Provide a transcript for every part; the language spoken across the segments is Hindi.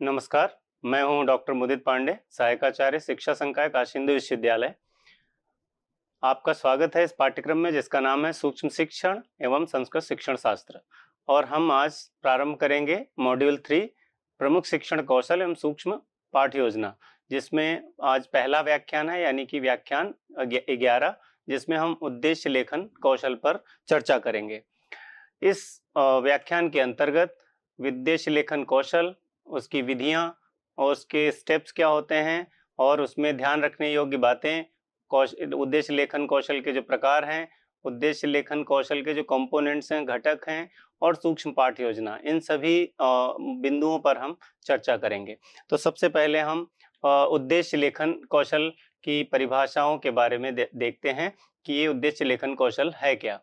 नमस्कार, मैं हूं डॉक्टर मुदित पांडे, सहायकाचार्य शिक्षा संकाय काशी हिंदू विश्वविद्यालय। आपका स्वागत है इस पाठ्यक्रम में जिसका नाम है सूक्ष्म शिक्षण एवं संस्कृत शिक्षण शास्त्र। और हम आज प्रारंभ करेंगे मॉड्यूल 3 प्रमुख शिक्षण कौशल एवं सूक्ष्म पाठ योजना, जिसमें आज पहला व्याख्यान है यानी कि व्याख्यान 11, जिसमें हम उद्देश्य लेखन कौशल पर चर्चा करेंगे। इस व्याख्यान के अंतर्गत उद्देश्य लेखन कौशल, उसकी विधियां और उसके स्टेप्स क्या होते हैं और उसमें ध्यान रखने योग्य बातें, उद्देश्य लेखन कौशल के जो प्रकार हैं, उद्देश्य लेखन कौशल के जो कंपोनेंट्स हैं, घटक हैं और सूक्ष्म पाठ योजना, इन सभी बिंदुओं पर हम चर्चा करेंगे। तो सबसे पहले हम उद्देश्य लेखन कौशल की परिभाषाओं के बारे में देखते हैं कि ये उद्देश्य लेखन कौशल है क्या।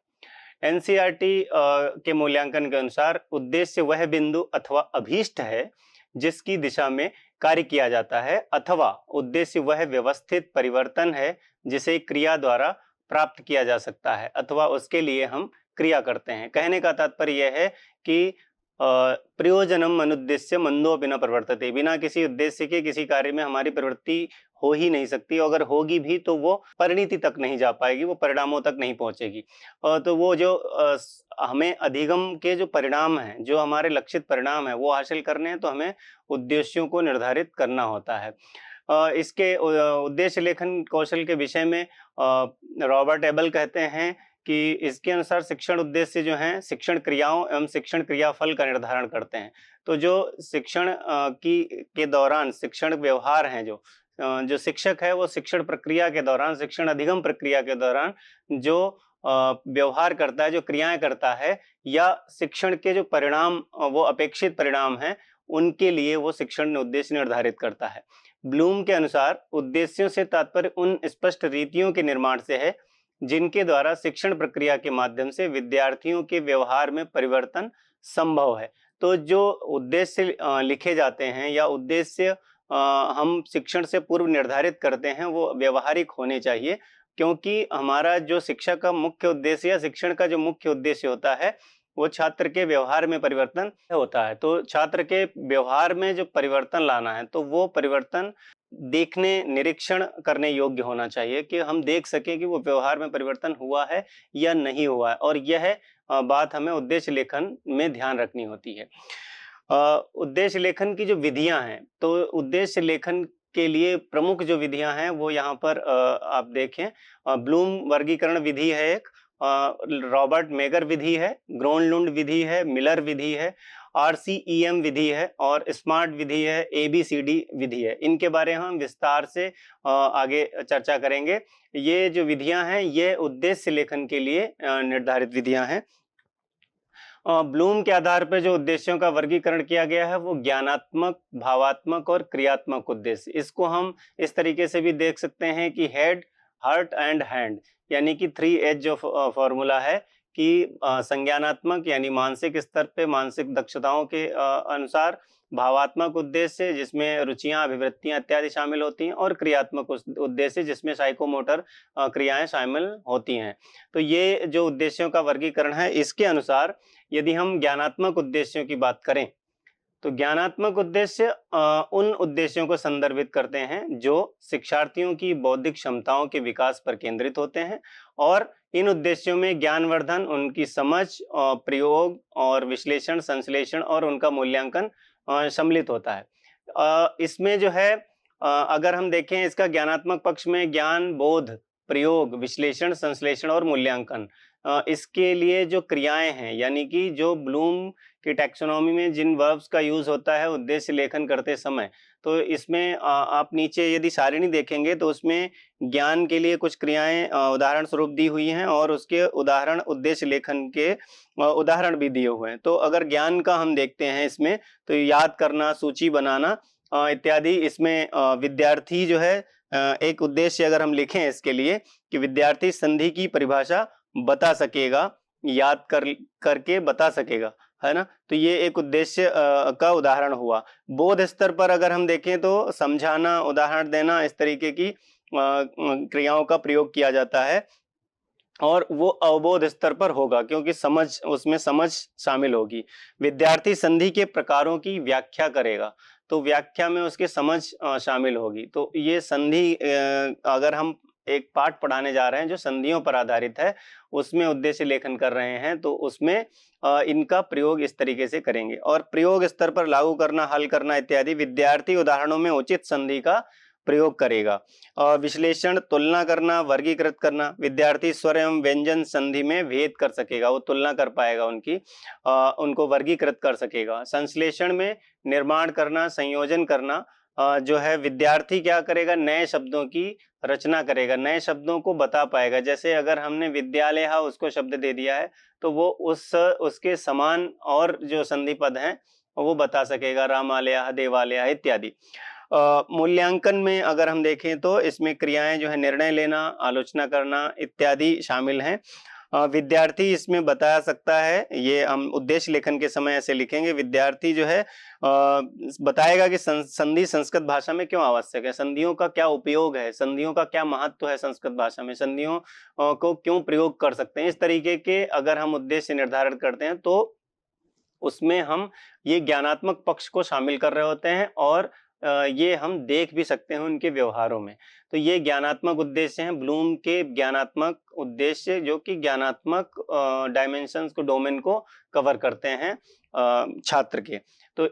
एनसीईआरटी के मूल्यांकन के अनुसार उद्देश्य वह बिंदु अथवा अभीष्ट है जिसकी दिशा में कार्य किया जाता है, अथवा उद्देश्य वह व्यवस्थित परिवर्तन है जिसे क्रिया द्वारा प्राप्त किया जा सकता है, अथवा उसके लिए हम क्रिया करते हैं। कहने का तात्पर्य यह है कि प्रयोजनम अनुद्देश्य मंदोपि न प्रवर्तते, बिना किसी उद्देश्य के किसी कार्य में हमारी प्रवृत्ति हो ही नहीं सकती। अगर होगी भी तो वो परिणति तक नहीं जा पाएगी, वो परिणामों तक नहीं पहुंचेगी। तो वो जो हमें अधिगम के जो परिणाम हैं, जो हमारे लक्षित परिणाम है, वो हासिल करने हैं तो हमें उद्देश्यों को निर्धारित करना होता है। इसके उद्देश्य लेखन कौशल के विषय में रॉबर्ट एबल कहते हैं कि इसके अनुसार शिक्षण उद्देश्य जो हैं शिक्षण क्रियाओं एवं शिक्षण क्रियाफल का निर्धारण करते हैं। तो जो शिक्षण के दौरान शिक्षण व्यवहार हैं, जो शिक्षक है वो शिक्षण प्रक्रिया के दौरान, शिक्षण अधिगम प्रक्रिया के दौरान जो व्यवहार करता है, जो क्रियाएं करता है, या शिक्षण के जो परिणाम वो अपेक्षित परिणाम हैं, उनके लिए वो शिक्षण उद्देश्य निर्धारित करता है। ब्लूम के अनुसार उद्देश्यों से तात्पर्य उन स्पष्ट रीतियों के निर्माण से है जिनके द्वारा शिक्षण प्रक्रिया के माध्यम से विद्यार्थियों के व्यवहार में परिवर्तन संभव है। तो जो उद्देश्य लिखे जाते हैं या उद्देश्य हम शिक्षण से पूर्व निर्धारित करते हैं वो व्यवहारिक होने चाहिए, क्योंकि हमारा जो शिक्षा का मुख्य उद्देश्य या शिक्षण का जो मुख्य उद्देश्य होता है वो छात्र के व्यवहार में परिवर्तन होता है। तो छात्र के व्यवहार में जो परिवर्तन लाना है तो वो परिवर्तन देखने, निरीक्षण करने योग्य होना चाहिए कि हम देख सकें कि वो व्यवहार में परिवर्तन हुआ है या नहीं हुआ है, और यह बात हमें उद्देश्य लेखन में ध्यान रखनी होती है। उद्देश्य लेखन की जो विधियां हैं, तो उद्देश्य लेखन के लिए प्रमुख जो विधियां हैं वो यहाँ पर आप देखें। ब्लूम वर्गीकरण विधि है एक, रॉबर्ट मेगर विधि है, ग्रोनलुंड विधि है, मिलर विधि है, RCEM विधि है और स्मार्ट विधि है, ABCD विधि है। इनके बारे में हम विस्तार से आगे चर्चा करेंगे। ये जो विधियां हैं ये उद्देश्य लेखन के लिए निर्धारित विधियां हैं। ब्लूम के आधार पर जो उद्देश्यों का वर्गीकरण किया गया है वो ज्ञानात्मक, भावात्मक और क्रियात्मक उद्देश्य। इसको हम इस तरीके से भी देख सकते हैं कि हेड, हार्ट एंड हैंड, यानी कि 3H जो फॉर्मूला है कि संज्ञानात्मक यानी मानसिक स्तर पे, मानसिक दक्षताओं के अनुसार, भावात्मक उद्देश्य जिसमें रुचियां, अभिवृत्तियां इत्यादि शामिल होती हैं, और क्रियात्मक उद्देश्य जिसमें साइकोमोटर क्रियाएं शामिल होती हैं। तो ये जो उद्देश्यों का वर्गीकरण है, इसके अनुसार यदि हम ज्ञानात्मक उद्देश्यों की बात करें तो ज्ञानात्मक उद्देश्य उन उद्देश्यों को संदर्भित करते हैं जो शिक्षार्थियों की बौद्धिक क्षमताओं के विकास पर केंद्रित होते हैं, और इन उद्देश्यों में ज्ञानवर्धन, उनकी समझ, प्रयोग और विश्लेषण, संश्लेषण और उनका मूल्यांकन सम्मिलित होता है। इसमें जो है अगर हम देखें इसका ज्ञानात्मक पक्ष में ज्ञान, बोध, प्रयोग, विश्लेषण, संश्लेषण और मूल्यांकन, इसके लिए जो क्रियाएं हैं, यानी कि जो ब्लूम की टैक्सोनॉमी में जिन वर्ब्स का यूज होता है उद्देश्य लेखन करते समय, तो इसमें आप नीचे यदि सारिणी देखेंगे तो उसमें ज्ञान के लिए कुछ क्रियाएं उदाहरण स्वरूप दी हुई हैं और उसके उदाहरण उद्देश्य लेखन के उदाहरण भी दिए हुए हैं। तो अगर ज्ञान का हम देखते हैं इसमें तो याद करना, सूची बनाना इत्यादि, इसमें विद्यार्थी जो है एक उद्देश्य अगर हम लिखें इसके लिए कि विद्यार्थी संधि की परिभाषा बता सकेगा, याद करके बता सकेगा, है ना। तो ये एक उद्देश्य का उदाहरण हुआ। बोध स्तर पर अगर हम देखें तो समझाना, उदाहरण देना, इस तरीके की क्रियाओं का प्रयोग किया जाता है। और वो अवबोध स्तर पर होगा, क्योंकि उसमें समझ शामिल होगी। विद्यार्थी संधि के प्रकारों की व्याख्या करेगा, तो व्याख्या में उसके समझ शामिल होगी। तो ये संधि, अगर हम एक पाठ पढ़ाने जा रहे हैं जो संधियों पर आधारित है, उसमें उद्देश्य लेखन कर रहे हैं, तो उसमें इनका प्रयोग इस तरीके से करेंगे। और प्रयोग स्तर पर लागू करना, हल करना इत्यादि, विद्यार्थी उदाहरणों में उचित संधि का प्रयोग करेगा। विश्लेषण, तुलना करना, वर्गीकृत करना, विद्यार्थी स्वर एवं व्यंजन संधि में भेद कर सकेगा, वो तुलना कर पाएगा उनको वर्गीकृत कर सकेगा। संश्लेषण में निर्माण करना, संयोजन करना, जो है विद्यार्थी क्या करेगा, नए शब्दों की रचना करेगा, नए शब्दों को बता पाएगा। जैसे अगर हमने विद्यालय उसको शब्द दे दिया है, तो वो उसके समान और जो संधि पद हैं वो बता सकेगा, रामालय, देवालय इत्यादि। मूल्यांकन में अगर हम देखें तो इसमें क्रियाएं जो है निर्णय लेना, आलोचना करना इत्यादि शामिल हैं। विद्यार्थी इसमें बता सकता है, ये हम उद्देश्य लेखन के समय ऐसे लिखेंगे, विद्यार्थी जो है बताएगा कि संधि संस्कृत भाषा में क्यों आवश्यक है, संधियों का क्या उपयोग है, संधियों का क्या महत्व है संस्कृत भाषा में, संधियों को क्यों प्रयोग कर सकते हैं। इस तरीके के अगर हम उद्देश्य निर्धारित करते हैं तो उसमें हम ये ज्ञानात्मक पक्ष को शामिल कर रहे होते हैं, और ये हम देख भी सकते हैं उनके व्यवहारों में। तो ये ज्ञानात्मक उद्देश्य हैं, ब्लूम के ज्ञानात्मक उद्देश्य, जो कि ज्ञानात्मक डायमेंशंस को, डोमेन को कवर करते हैं छात्र के। तो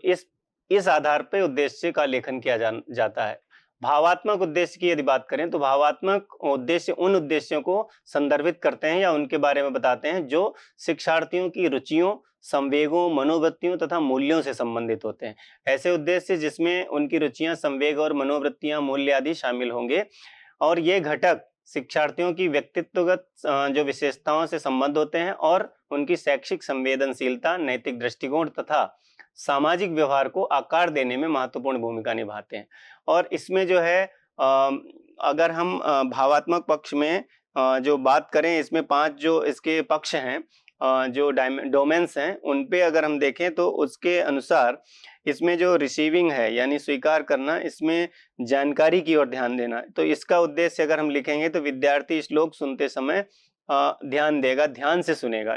इस आधार पे उद्देश्य का लेखन किया जाता है। भावात्मक उद्देश्य की यदि बात करें तो भावात्मक उद्देश्य उन उद्देश्यों को संदर्भित करते हैं या उनके बारे में बताते हैं जो शिक्षार्थियों की रुचियों, संवेगों, मनोवृत्तियों तथा मूल्यों से संबंधित होते हैं। ऐसे उद्देश्य जिसमें उनकी रुचियां, संवेग और मनोवृत्तियां, मूल्य आदि शामिल होंगे, और ये घटक शिक्षार्थियों की व्यक्तित्वगत जो विशेषताओं से संबंध होते हैं और उनकी शैक्षिक संवेदनशीलता, नैतिक दृष्टिकोण तथा सामाजिक व्यवहार को आकार देने में महत्वपूर्ण भूमिका निभाते हैं। और इसमें जो है अगर हम भावात्मक पक्ष में जो बात करें, इसमें 5 जो इसके पक्ष हैं, जो डोमेन्स हैं, उन पे अगर हम देखें तो उसके अनुसार इसमें जो रिसीविंग है यानी स्वीकार करना, इसमें जानकारी की ओर ध्यान देना। तो इसका उद्देश्य अगर हम लिखेंगे तो विद्यार्थी श्लोक सुनते समय ध्यान देगा, ध्यान से सुनेगा।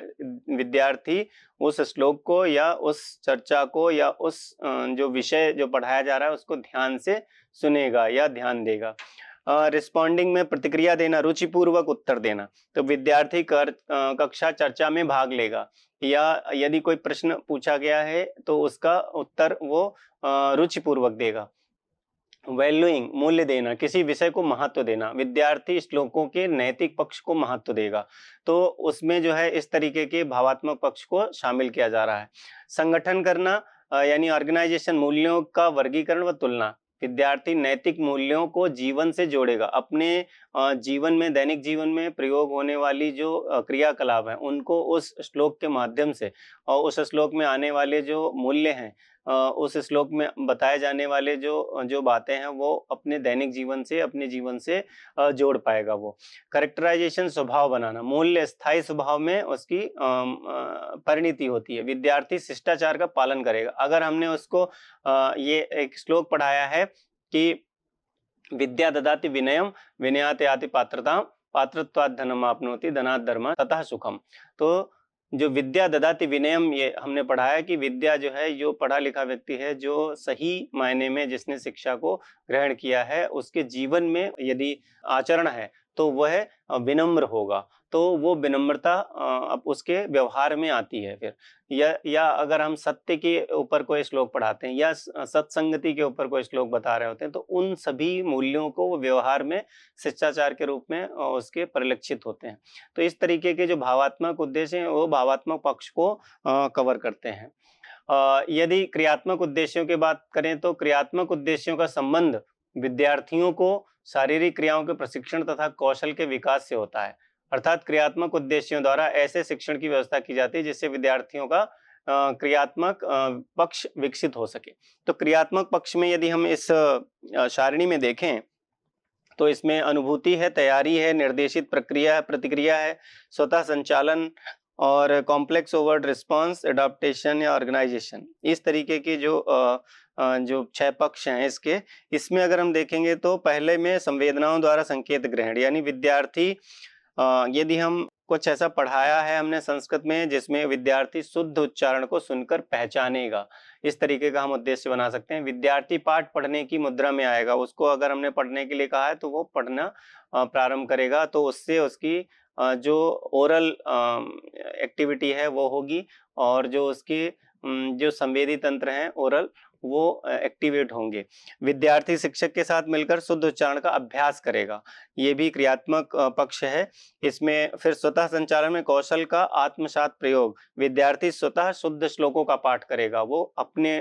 विद्यार्थी उस श्लोक को या उस चर्चा को या उस जो विषय जो पढ़ाया जा रहा है उसको ध्यान से सुनेगा या ध्यान देगा। रिस्पॉन्डिंग में प्रतिक्रिया देना, रुचिपूर्वक उत्तर देना। तो विद्यार्थी कक्षा चर्चा में भाग लेगा, या यदि कोई प्रश्न पूछा गया है तो उसका उत्तर वो रुचिपूर्वक देगा। वैल्यूइंग, मूल्य देना, किसी विषय को महत्व देना। विद्यार्थी श्लोकों के नैतिक पक्ष को महत्व देगा, तो उसमें जो है इस तरीके के भावात्मक पक्ष को शामिल किया जा रहा है। संगठन करना यानी ऑर्गेनाइजेशन, मूल्यों का वर्गीकरण व तुलना। विद्यार्थी नैतिक मूल्यों को जीवन से जोड़ेगा, अपने जीवन में, दैनिक जीवन में प्रयोग होने वाली जो क्रियाकलाप हैं उनको उस श्लोक के माध्यम से, और उस श्लोक में आने वाले जो मूल्य हैं, उस श्लोक में बताए जाने वाले जो बातें हैं वो अपने दैनिक जीवन से, अपने जीवन से जोड़ पाएगा वो। कैरेक्टराइजेशन, स्वभाव बनाना, मूल्य स्थायी स्वभाव में उसकी परिणति होती है। विद्यार्थी शिष्टाचार का पालन करेगा। अगर हमने उसको ये एक श्लोक पढ़ाया है कि विद्या ददाति विनयम, विनयाते याति पात्रताम, पात्रत्वात् धनम आपनोति, धनात् धर्मः ततः सुखम। तो जो विद्या ददाति विनयम, ये हमने पढ़ा है कि विद्या जो है, जो पढ़ा लिखा व्यक्ति है, जो सही मायने में जिसने शिक्षा को ग्रहण किया है, उसके जीवन में यदि आचरण है तो वह विनम्र होगा। तो वो विनम्रता अब उसके व्यवहार में आती है फिर। या अगर हम सत्य के ऊपर कोई श्लोक पढ़ाते हैं या सत्संगति के ऊपर कोई श्लोक बता रहे होते हैं, तो उन सभी मूल्यों को वो व्यवहार में शिष्टाचार के रूप में उसके परिलक्षित होते हैं। तो इस तरीके के जो भावात्मक उद्देश्य हैं वो भावात्मक पक्ष को कवर करते हैं। यदि क्रियात्मक उद्देश्यों की बात करें तो क्रियात्मक उद्देश्यों का संबंध विद्यार्थियों को शारीरिक क्रियाओं के प्रशिक्षण तथा कौशल के विकास से होता है। अर्थात क्रियात्मक उद्देश्यों द्वारा ऐसे शिक्षण की व्यवस्था की जाती है जिससे विद्यार्थियों का क्रियात्मक पक्ष विकसित हो सके। तो क्रियात्मक पक्ष में यदि हम इस सारणी में देखें तो इसमें अनुभूति है, तैयारी है, निर्देशित प्रक्रिया है, प्रतिक्रिया है, स्वतः संचालन और कॉम्प्लेक्स ओवर्ड रिस्पॉन्स, एडाप्टेशन या ऑर्गेनाइजेशन। इस तरीके के जो 6 पक्ष हैं इसमें अगर हम देखेंगे तो पहले में संवेदनाओं द्वारा संकेत ग्रहण, यानी विद्यार्थी यदि हम कुछ ऐसा पढ़ाया है हमने संस्कृत में जिसमें विद्यार्थी शुद्ध उच्चारण को सुनकर पहचानेगा, इस तरीके का हम उद्देश्य बना सकते हैं। विद्यार्थी पाठ पढ़ने की मुद्रा में आएगा, उसको अगर हमने पढ़ने के लिए कहा है तो वो पढ़ना प्रारंभ करेगा, तो उससे उसकी जो ओरल एक्टिविटी है वो होगी, और जो उसकी जो संवेदी तंत्र हैं ओरल, वो एक्टिवेट होंगे। विद्यार्थी शिक्षक के साथ मिलकर शुद्ध उच्चारण का अभ्यास करेगा, ये भी क्रियात्मक पक्ष है इसमें। फिर स्वतः संचालन में कौशल का आत्मसात प्रयोग, विद्यार्थी स्वतः शुद्ध श्लोकों का पाठ करेगा, वो अपने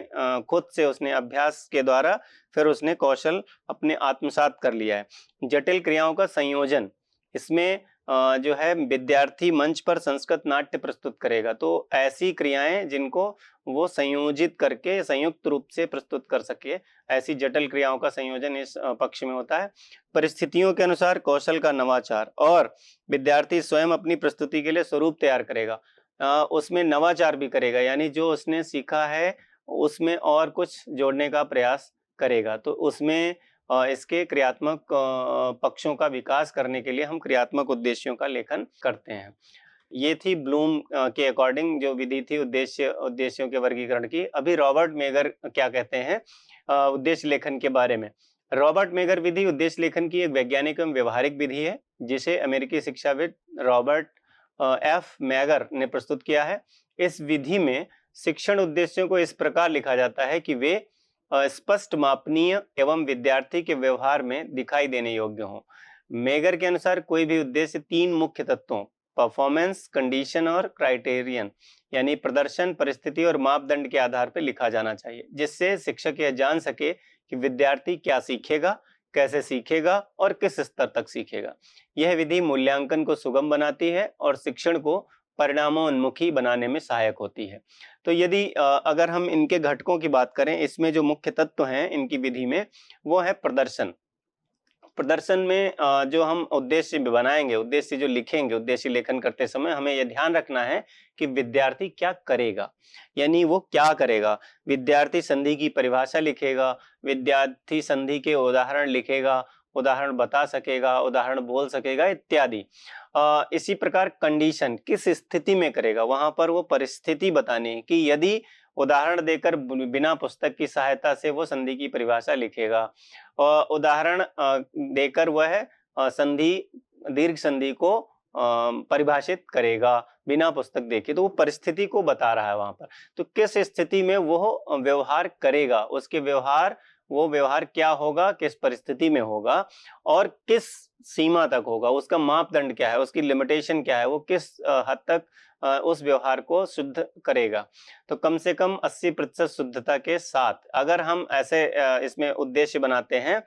खुद से उसने अभ्यास के द्वारा फिर उसने कौशल अपने आत्मसात कर लिया है। जटिल क्रियाओं का संयोजन, इसमें जो है विद्यार्थी मंच पर संस्कृत नाट्य प्रस्तुत करेगा, तो ऐसी क्रियाएं जिनको वो संयोजित करके संयुक्त रूप से प्रस्तुत कर सके, ऐसी जटिल क्रियाओं का संयोजन इस पक्ष में होता है। परिस्थितियों के अनुसार कौशल का नवाचार, और विद्यार्थी स्वयं अपनी प्रस्तुति के लिए स्वरूप तैयार करेगा, उसमें नवाचार भी करेगा, यानी जो उसने सीखा है उसमें और कुछ जोड़ने का प्रयास करेगा, तो उसमें इसके क्रियात्मक पक्षों का विकास करने के लिए हम क्रियात्मक उद्देश्यों का लेखन करते हैं। ये थी ब्लूम के अकॉर्डिंग जो विधि थी उद्देश्यों के वर्गीकरण की। अभी रॉबर्ट मेगर क्या कहते हैं उद्देश्य लेखन के बारे में। रॉबर्ट मेगर विधि उद्देश्य लेखन की एक वैज्ञानिक एवं व्यवहारिक विधि है, जिसे अमेरिकी शिक्षाविद रॉबर्ट एफ मैगर ने प्रस्तुत किया है। इस विधि में शिक्षण उद्देश्यों को इस प्रकार लिखा जाता है कि वे स्पष्ट, मापनीय एवं विद्यार्थी के व्यवहार में दिखाई देने योग्य हों। मेगर के अनुसार कोई भी उद्देश्य 3 मुख्य तत्वों परफॉर्मेंस, कंडीशन और क्राइटेरियन, यानी प्रदर्शन, परिस्थिति और मापदंड के आधार पर लिखा जाना चाहिए, जिससे शिक्षक यह जान सके कि विद्यार्थी क्या सीखेगा, कैसे सीखेगा और किस स्तर तक सीखेगा। यह विधि मूल्यांकन को सुगम बनाती है और शिक्षण को परिणामोन्मुखी बनाने में सहायक होती है। तो यदि अगर हम इनके घटकों की बात करें, इसमें जो मुख्य तत्व हैं इनकी विधि में, वो है प्रदर्शन। प्रदर्शन में जो हम उद्देश्य बनाएंगे, उद्देश्य जो लिखेंगे, उद्देश्य लेखन करते समय हमें यह ध्यान रखना है कि विद्यार्थी क्या करेगा, यानी वो क्या करेगा। विद्यार्थी संधि की परिभाषा लिखेगा, विद्यार्थी संधि के उदाहरण लिखेगा, उदाहरण बता सकेगा, उदाहरण बोल सकेगा इत्यादि। इसी प्रकार कंडीशन, किस स्थिति में करेगा, वहां पर वो परिस्थिति बतानी है कि यदि उदाहरण देकर बिना पुस्तक की सहायता से वो संधि की परिभाषा लिखेगा, उदाहरण देकर वह संधि, दीर्घ संधि को परिभाषित करेगा बिना पुस्तक देखे, तो वो परिस्थिति को बता रहा है वहां पर। तो किस स्थिति में वो व्यवहार करेगा, उसके वो व्यवहार क्या होगा, किस परिस्थिति में होगा और किस सीमा तक होगा, उसका मापदंड क्या है, उसकी लिमिटेशन क्या है, वो किस हद तक उस व्यवहार को शुद्ध करेगा। तो कम से कम 80% शुद्धता के साथ अगर हम ऐसे इसमें उद्देश्य बनाते हैं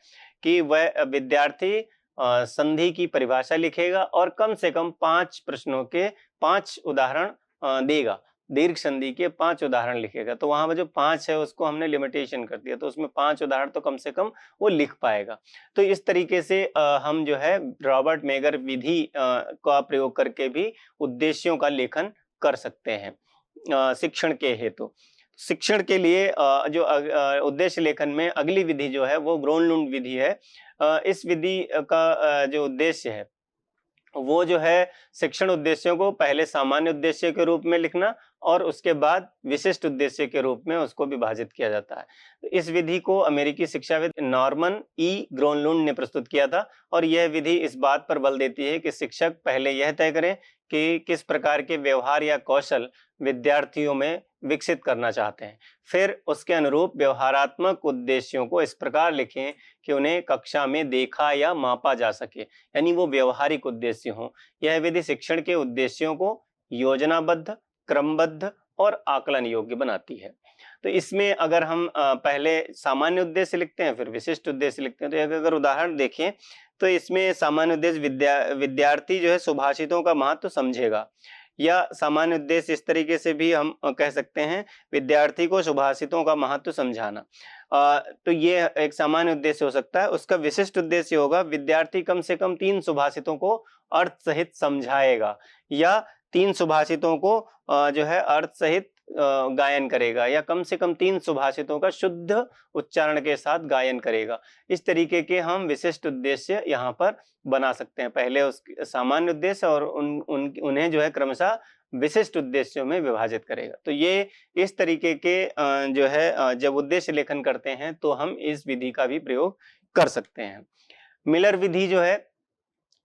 कि वह विद्यार्थी संधि की परिभाषा लिखेगा और कम से कम 5 प्रश्नों के 5 उदाहरण देगा, दीर्घ संधि के 5 उदाहरण लिखेगा, तो वहां पर जो 5 है उसको हमने लिमिटेशन कर दिया, तो उसमें 5 उदाहरण तो कम से कम वो लिख पाएगा। तो इस तरीके से हम जो है रॉबर्ट मेगर विधि का प्रयोग करके भी उद्देश्यों का लेखन कर सकते हैं शिक्षण के हेतु। शिक्षण के लिए जो उद्देश्य लेखन में अगली विधि जो है वो ग्रोनलुंड विधि है। इस विधि का जो उद्देश्य है वो जो है शिक्षण उद्देश्यों को पहले सामान्य उद्देश्य के रूप में लिखना और उसके बाद विशिष्ट उद्देश्य के रूप में उसको विभाजित किया जाता है। तो इस विधि को अमेरिकी शिक्षाविद नॉर्मन ई ग्रोनलुंड ने प्रस्तुत किया था और यह विधि इस बात पर बल देती है कि शिक्षक पहले यह तय करें कि किस प्रकार के व्यवहार या कौशल विद्यार्थियों में विकसित करना चाहते हैं, फिर उसके अनुरूप व्यवहारात्मक उद्देश्यों को इस प्रकार लिखें कि उन्हें कक्षा में देखा या मापा जा सके, यानी वो व्यवहारिक उद्देश्य हों। यह विधि शिक्षण के उद्देश्यों को योजनाबद्ध, क्रमबद्ध और आकलन योग्य बनाती है। तो इसमें अगर हम पहले सामान्य उद्देश्य लिखते हैं फिर विशिष्ट उद्देश्य लिखते हैं, तो अगर उदाहरण देखें तो इसमें सामान्य उद्देश्य विद्यार्थी जो है सुभाषितों का महत्व समझेगा, या सामान्य उद्देश्य इस तरीके से भी हम कह सकते हैं विद्यार्थी को सुभाषितों का महत्व समझाना। तो ये एक सामान्य उद्देश्य हो सकता है। उसका विशिष्ट उद्देश्य होगा विद्यार्थी कम से कम 3 सुभाषितों को अर्थ सहित समझाएगा या 3 सुभाषितों को जो है अर्थ सहित गायन करेगा या कम से कम 3 सुभाषितों का शुद्ध उच्चारण के साथ गायन करेगा। इस तरीके के हम विशिष्ट उद्देश्य यहाँ पर बना सकते हैं। पहले उस सामान्य उद्देश्य और उन्हें जो है क्रमशः विशिष्ट उद्देश्यों में विभाजित करेगा। तो ये इस तरीके के जो है जब उद्देश्य लेखन करते हैं तो हम इस विधि का भी प्रयोग कर सकते हैं। मिलर विधि जो है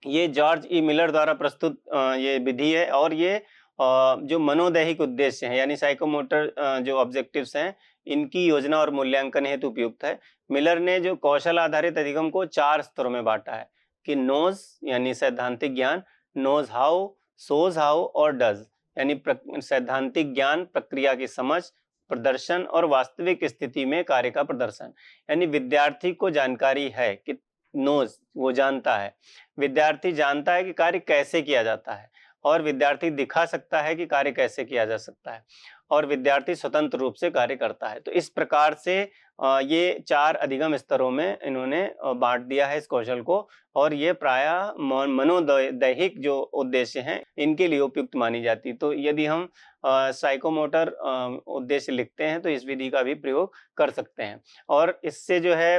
ये जॉर्ज ई मिलर द्वारा प्रस्तुत ये विधि है और ये जो मनोदैहिक उद्देश्य हैं यानी साइकोमोटर जो ऑब्जेक्टिव्स हैं इनकी योजना और मूल्यांकन हेतु उपयुक्त है। मिलर ने जो कौशल आधारित अधिगम को 4 स्तरों में बांटा है कि नोज यानी सैद्धांतिक ज्ञान, नोज हाउ, सोज हाउ और डज यानी सैद्धांतिक ज्ञान, प्रक्रिया की समझ, प्रदर्शन और वास्तविक स्थिति में कार्य का प्रदर्शन। यानी विद्यार्थी को जानकारी है कि नोज वो जानता है, विद्यार्थी जानता है कि कार्य कैसे किया जाता है और विद्यार्थी दिखा सकता है कि कार्य कैसे किया जा सकता है और विद्यार्थी स्वतंत्र रूप से कार्य करता है। तो इस प्रकार से ये 4 अधिगम स्तरों में इन्होंने बांट दिया है इस कौशल को और ये प्रायः मनोदैहिक जो उद्देश्य हैं इनके लिए उपयुक्त मानी जाती। तो यदि हम साइकोमोटर उद्देश्य लिखते हैं तो इस विधि का भी प्रयोग कर सकते हैं और इससे जो है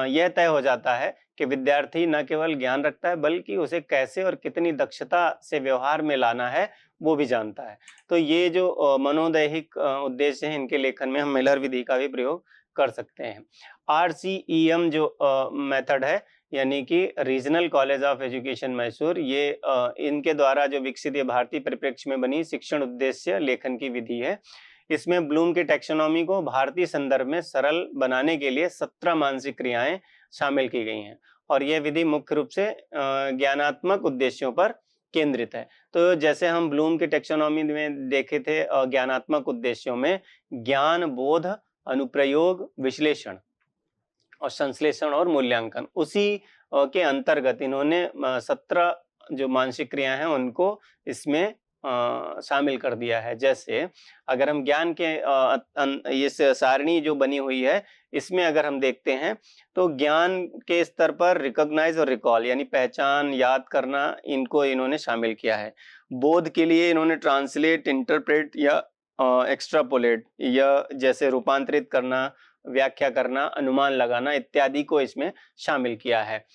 यह तय हो जाता है कि विद्यार्थी न केवल ज्ञान रखता है बल्कि उसे कैसे और कितनी दक्षता से व्यवहार में लाना है वो भी जानता है। तो ये जो मनोदैहिक उद्देश्य हैं इनके लेखन में हम मिलर विधि का भी प्रयोग कर सकते हैं। RCEM जो मेथड है यानी कि regional college of education Mysore, ये इनके द्वारा जो विकसित ये भारतीय परिप्रेक्ष्य में बनी शिक्षण उद्देश्य लेखन की विधि है। इसमें ब्लूम की टैक्सोनॉमी को भारतीय संदर्भ में सरल बनाने के लिए 17 मानसिक क्रियाएं शामिल की गई हैं और यह विधि मुख्य रूप से ज्ञानात्मक उद्देश्यों पर केंद्रित है। तो जैसे हम ब्लूम की टैक्सोनॉमी में देखे थे ज्ञानात्मक उद्देश्यों में ज्ञान, बोध, अनुप्रयोग, विश्लेषण और संश्लेषण और मूल्यांकन, उसी के अंतर्गत इन्होंने 17 जो मानसिक क्रियाएं हैं उनको इसमें शामिल कर दिया है। जैसे अगर हम ज्ञान के ये सारणी जो बनी हुई है इसमें अगर हम देखते हैं तो ज्ञान के स्तर पर रिकॉग्नाइज और रिकॉल यानी पहचान, याद करना, इनको इन्होंने शामिल किया है। बोध के लिए इन्होंने ट्रांसलेट, इंटरप्रेट या एक्स्ट्रापोलेट या जैसे रूपांतरित करना, व्याख्या करना, अनुमान लगाना इत्यादि को इसमें शामिल किया है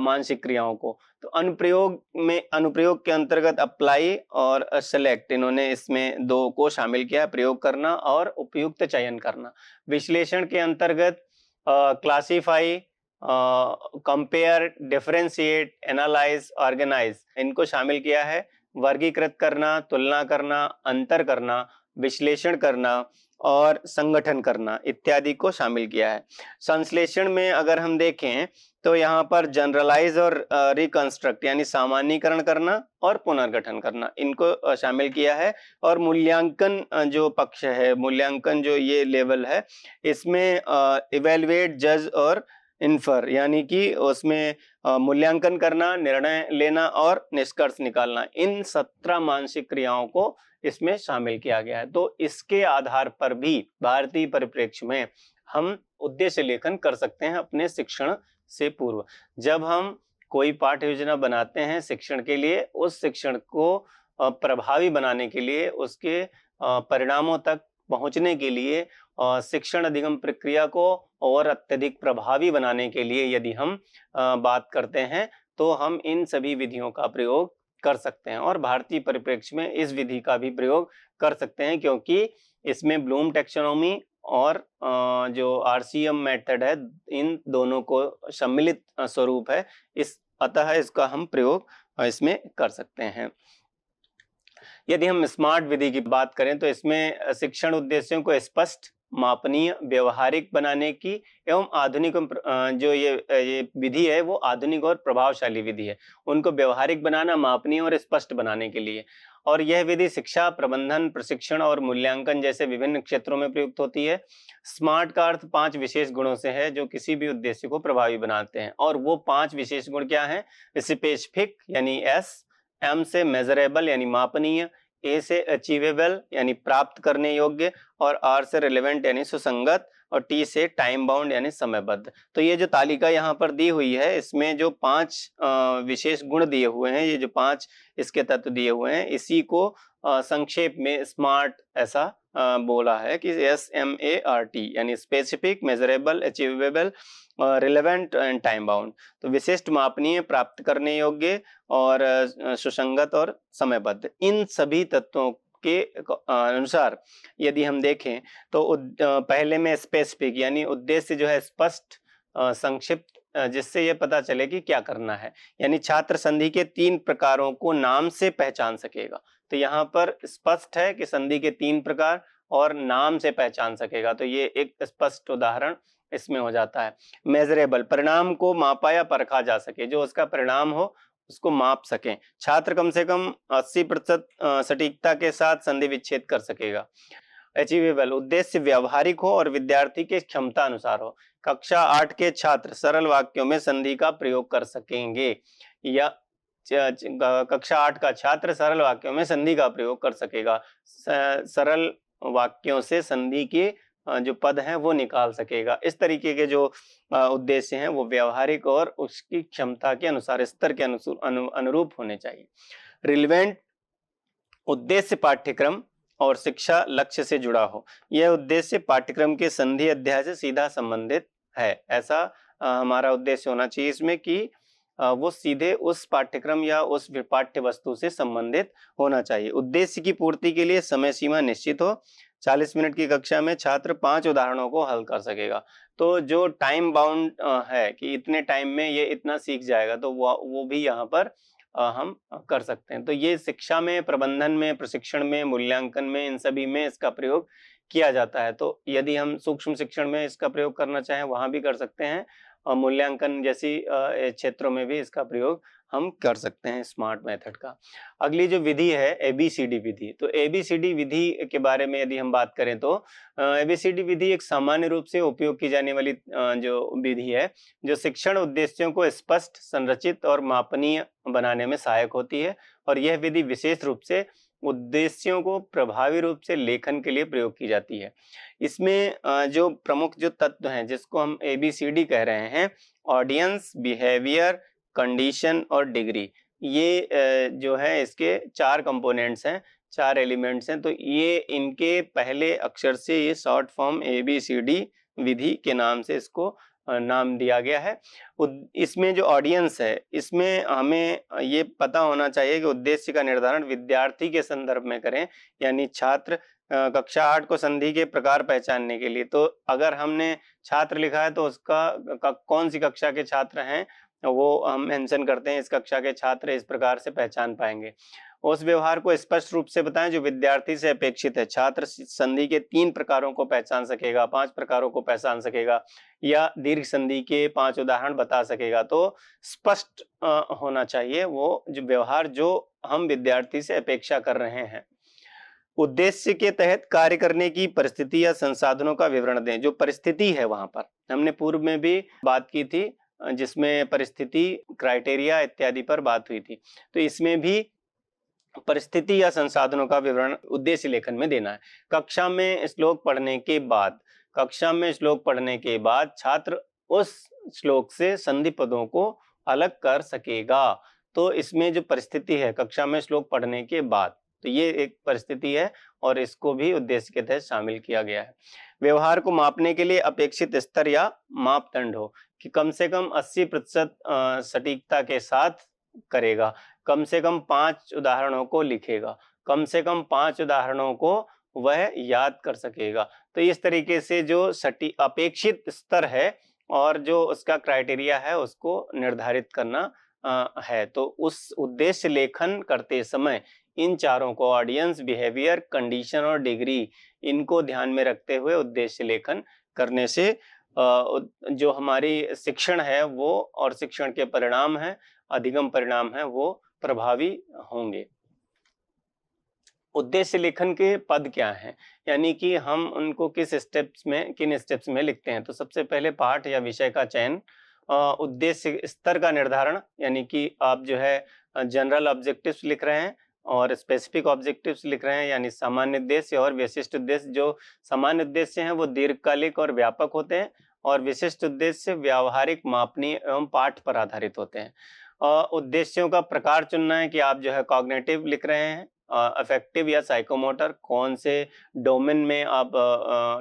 मानसिक क्रियाओं को। तो अनुप्रयोग के अंतर्गत अप्लाई और सेलेक्ट इन्होंने इसमें 2 को शामिल किया है, प्रयोग करना और उपयुक्त चयन करना। विश्लेषण के अंतर्गत classify, compare, differentiate, analyse, organise इनको शामिल किया है। वर्गीकृत करना, तुलना करना, अंतर करना, विश्लेषण करना और संगठन करना इत्यादि को शामिल किया है। संश्लेषण में अगर हम देखें तो यहाँ पर जनरलाइज और रिकंस्ट्रक्ट यानी सामान्यीकरण करना और पुनर्गठन करना इनको शामिल किया है। और मूल्यांकन जो पक्ष है, मूल्यांकन जो ये लेवल है, इसमें इवेलुएट, जज और इन्फर यानी कि उसमें मूल्यांकन करना, निर्णय लेना और निष्कर्ष निकालना, इन 17 मानसिक क्रियाओं को इसमें शामिल किया गया है। तो इसके आधार पर भी भारतीय परिप्रेक्ष्य में हम उद्देश्य लेखन कर सकते हैं अपने शिक्षण से पूर्व। जब हम कोई पाठ्य योजना बनाते हैं शिक्षण के लिए, उस शिक्षण को प्रभावी बनाने के लिए, उसके परिणामों तक पहुंचने के लिए, शिक्षण अधिगम प्रक्रिया को और अत्यधिक प्रभावी बनाने के लिए यदि हम बात करते हैं तो हम इन सभी विधियों का प्रयोग कर सकते हैं और भारतीय परिप्रेक्ष्य में इस विधि का भी प्रयोग कर सकते हैं क्योंकि इसमें ब्लूम टैक्सोनॉमी और जो RCM मेथड है इन दोनों को सम्मिलित स्वरूप है। अतः इसका हम प्रयोग इसमें कर सकते हैं। यदि हम स्मार्ट विधि की बात करें तो इसमें शिक्षण उद्देश्यों को स्पष्ट, मापनीय, व्यवहारिक बनाने की एवं आधुनिक जो ये विधि है वो आधुनिक और प्रभावशाली विधि है। उनको व्यवहारिक बनाना, मापनीय और स्पष्ट बनाने के लिए। और यह विधि शिक्षा, प्रबंधन, प्रशिक्षण और मूल्यांकन जैसे विभिन्न क्षेत्रों में प्रयुक्त होती है। स्मार्ट का अर्थ 5 विशेष गुणों से है जो किसी भी उद्देश्य को प्रभावी बनाते हैं और वो 5 विशेष गुण क्या हैं? स्पेसिफिक यानी S, M से मेजरेबल यानी मापनीय, A से अचीवेबल यानी प्राप्त करने योग्य और R से रिलेवेंट यानी सुसंगत और टी से टाइम बाउंड यानी समयबद्ध। तो ये जो तालिका यहाँ पर दी हुई है इसमें जो 5 विशेष गुण दिए हुए हैं, ये जो 5 इसके तत्व दिए हुए हैं, इसी को संक्षेप में स्मार्ट ऐसा बोला है कि SMART यानी specific, measurable, achievable, relevant and time bound. तो विशिष्ट, मापनीय, प्राप्त करने योग्य और सुसंगत और समयबद्ध, इन सभी तत्वों के अनुसार यदि हम देखें तो पहले में स्पेसिफिक यानी उद्देश्य जो है स्पष्ट, संक्षिप्त, जिससे ये पता चले कि क्या करना है, यानी छात्र संधि के 3 प्रकारों को नाम से पहचान सकेगा। तो यहाँ पर स्पष्ट है कि संधि के 3 प्रकार और नाम से पहचान सकेगा, तो ये एक स्पष्ट उदाहरण इसमें हो जाता है। मेजरेबल, परिणाम को मापा या परखा जा सके, जो उसका परिणाम हो उसको माप सकें। छात्र कम से कम 80% सटीकता के साथ संधि विच्छेद कर सकेगा। अचीवेबल, उद्देश्य व्यावहारिक हो और विद्यार्थी के क्षमता अनुसार हो। कक्षा 8 के छात्र सरल वाक्यों में संधि का प्रयोग कर सकेंगे, या कक्षा 8 का छात्र सरल वाक्यों में संधि का प्रयोग कर सकेगा, सरल वाक्यों से संधि के जो पद हैं वो निकाल सकेगा। इस तरीके के जो उद्देश्य हैं वो व्यावहारिक और उसकी क्षमता के अनुसार, स्तर के अनुरूप होने चाहिए। रिलेवेंट, उद्देश्य पाठ्यक्रम और शिक्षा लक्ष्य से जुड़ा हो। यह उद्देश्य पाठ्यक्रम के संधि अध्याय से सीधा संबंधित है, ऐसा हमारा उद्देश्य होना चाहिए इसमें कि वो सीधे उस पाठ्यक्रम या उस पाठ्य वस्तु से संबंधित होना चाहिए। उद्देश्य की पूर्ति के लिए समय सीमा निश्चित हो। 40 मिनट की कक्षा में छात्र 5 उदाहरणों को हल कर सकेगा। तो जो टाइम बाउंड है कि इतने टाइम में ये इतना सीख जाएगा, तो वो भी यहाँ पर हम कर सकते हैं। तो ये शिक्षा में, प्रबंधन में, प्रशिक्षण में, मूल्यांकन में, इन सभी में इसका प्रयोग किया जाता है। तो यदि हम सूक्ष्म शिक्षण में इसका प्रयोग करना चाहें वहां भी कर सकते हैं, और मूल्यांकन जैसी क्षेत्रों में भी इसका प्रयोग हम कर सकते हैं स्मार्ट मेथड का। अगली जो विधि है ABCD विधि, तो ABCD विधि के बारे में यदि हम बात करें तो ABCD विधि एक सामान्य रूप से उपयोग की जाने वाली जो विधि है, जो शिक्षण उद्देश्यों को स्पष्ट, संरचित और मापनीय बनाने में सहायक होती है। और यह विधि विशेष रूप से उद्देश्यों को प्रभावी रूप से लेखन के लिए प्रयोग की जाती है। इसमें जो प्रमुख जो तत्व हैं जिसको हम ABCD कह रहे हैं, ऑडियंस, बिहेवियर, कंडीशन और डिग्री, ये जो है इसके 4 कंपोनेंट्स हैं, 4 एलिमेंट्स हैं। तो ये इनके पहले अक्षर से ये शॉर्ट फॉर्म ABCD विधि के नाम से इसको नाम दिया गया है। इसमें जो ऑडियंस है, इसमें हमें ये पता होना चाहिए कि उद्देश्य का निर्धारण विद्यार्थी के संदर्भ में करें, यानी छात्र कक्षा 8 को संधि के प्रकार पहचानने के लिए। तो अगर हमने छात्र लिखा है तो उसका कौन सी कक्षा के छात्र हैं वो हम मेंशन करते हैं, इस कक्षा के छात्र इस प्रकार से पहचान पाएंगे। उस व्यवहार को स्पष्ट रूप से बताएं जो विद्यार्थी से अपेक्षित है। छात्र संधि के 3 प्रकारों को पहचान सकेगा, 5 प्रकारों को पहचान सकेगा, या दीर्घ संधि के 5 उदाहरण बता सकेगा। तो स्पष्ट होना चाहिए वो जो व्यवहार जो हम विद्यार्थी से अपेक्षा कर रहे हैं। उद्देश्य के तहत कार्य करने की परिस्थिति या संसाधनों का विवरण दें। जो परिस्थिति है वहां पर हमने पूर्व में भी बात की थी, जिसमें परिस्थिति, क्राइटेरिया इत्यादि पर बात हुई थी। तो इसमें भी परिस्थिति या संसाधनों का विवरण उद्देश्य लेखन में देना है। कक्षा में श्लोक पढ़ने के बाद छात्र उस श्लोक से संधि पदों को अलग कर सकेगा। तो इसमें जो परिस्थिति है कक्षा में श्लोक पढ़ने के बाद, तो ये एक परिस्थिति है और इसको भी उद्देश्य के तहत शामिल किया गया है। व्यवहार को मापने के लिए अपेक्षित स्तर या मापदंड हो कि कम से कम 80% सटीकता के साथ करेगा, कम से कम 5 उदाहरणों को लिखेगा, कम से कम 5 उदाहरणों को वह याद कर सकेगा। तो इस तरीके से जो अपेक्षित स्तर है और जो उसका क्राइटेरिया है उसको निर्धारित करना है। तो उस उद्देश्य लेखन करते समय इन चारों को, ऑडियंस, बिहेवियर, कंडीशन और डिग्री, इनको ध्यान में रखते हुए उद्देश्य लेखन करने से जो हमारी शिक्षण है वो और शिक्षण के परिणाम है, अधिगम परिणाम है, वो प्रभावी होंगे। उद्देश्य लेखन के पद क्या हैं, यानी कि हम उनको किन स्टेप्स में लिखते हैं। तो सबसे पहले पाठ या विषय का चयन, उद्देश्य स्तर का निर्धारण, यानी कि आप जो है जनरल ऑब्जेक्टिव्स लिख रहे हैं और स्पेसिफिक ऑब्जेक्टिव्स लिख रहे हैं यानी सामान्य उद्देश्य और विशिष्ट उद्देश्य। जो सामान्य उद्देश्य हैं वो दीर्घकालिक और व्यापक होते हैं और विशिष्ट उद्देश्य व्यावहारिक, मापनीय एवं पाठ पर आधारित होते हैं। उद्देश्यों का प्रकार चुनना है कि आप जो है कॉग्निटिव लिख रहे हैं, अफेक्टिव या साइकोमोटर, कौन से डोमेन में आप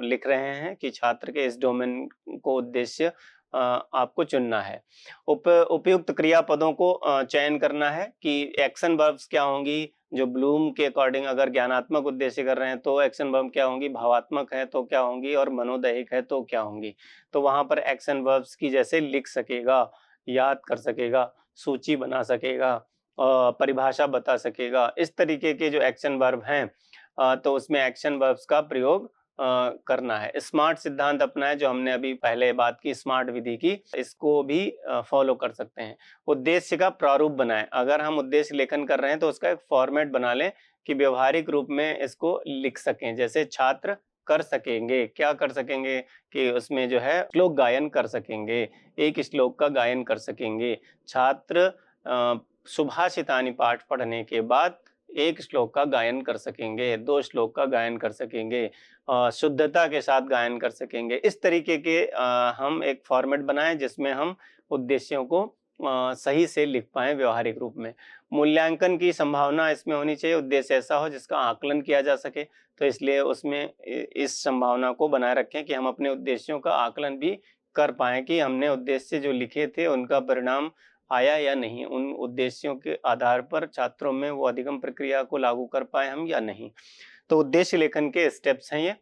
लिख रहे हैं कि छात्र के इस डोमेन को उद्देश्य आपको चुनना है। उपयुक्त क्रियापदों को चयन करना है कि एक्शन वर्ब्स क्या होंगी। जो ब्लूम के अकॉर्डिंग अगर ज्ञानात्मक उद्देश्य कर रहे हैं तो एक्शन वर्ब क्या होंगी, भावात्मक है तो क्या होंगी और मनोदैहिक है तो क्या होंगी। तो वहां पर एक्शन वर्ब्स की जैसे लिख सकेगा, याद कर सकेगा, सूची बना सकेगा, परिभाषा बता सकेगा, इस तरीके के जो एक्शन वर्ब हैं तो उसमें एक्शन वर्ब्स का प्रयोग करना है। स्मार्ट सिद्धांत अपनाएं, जो हमने अभी पहले बात की स्मार्ट विधि की, इसको भी फॉलो कर सकते हैं। उद्देश्य का प्रारूप बनाएं। अगर हम उद्देश्य लेखन कर रहे हैं तो उसका एक फॉर्मेट बना लें कि व्यवहारिक रूप में इसको लिख सकें। जैसे छात्र कर सकेंगे, क्या कर सकेंगे कि उसमें जो है श्लोक गायन कर सकेंगे, एक श्लोक का गायन कर सकेंगे। छात्र सुभाषितानि पाठ पढ़ने के बाद एक श्लोक का गायन कर सकेंगे, 2 श्लोक का गायन कर सकेंगे, शुद्धता के साथ गायन कर सकेंगे। इस तरीके के हम एक फॉर्मेट बनाएं जिसमें हम उद्देश्यों को सही से लिख पाएं व्यवहारिक रूप में। मूल्यांकन की संभावना इसमें होनी चाहिए। उद्देश्य ऐसा हो जिसका आकलन किया जा सके, तो इसलिए उसमें इस संभावना को बनाए रखें कि हम अपने उद्देश्यों का आकलन भी कर पाएं कि हमने उद्देश्य जो लिखे थे उनका परिणाम आया या नहीं, उन उद्देश्यों के आधार पर छात्रों में वो अधिगम प्रक्रिया को लागू कर पाए हम या नहीं। तो उद्देश्य लेखन के स्टेप्स हैं ये।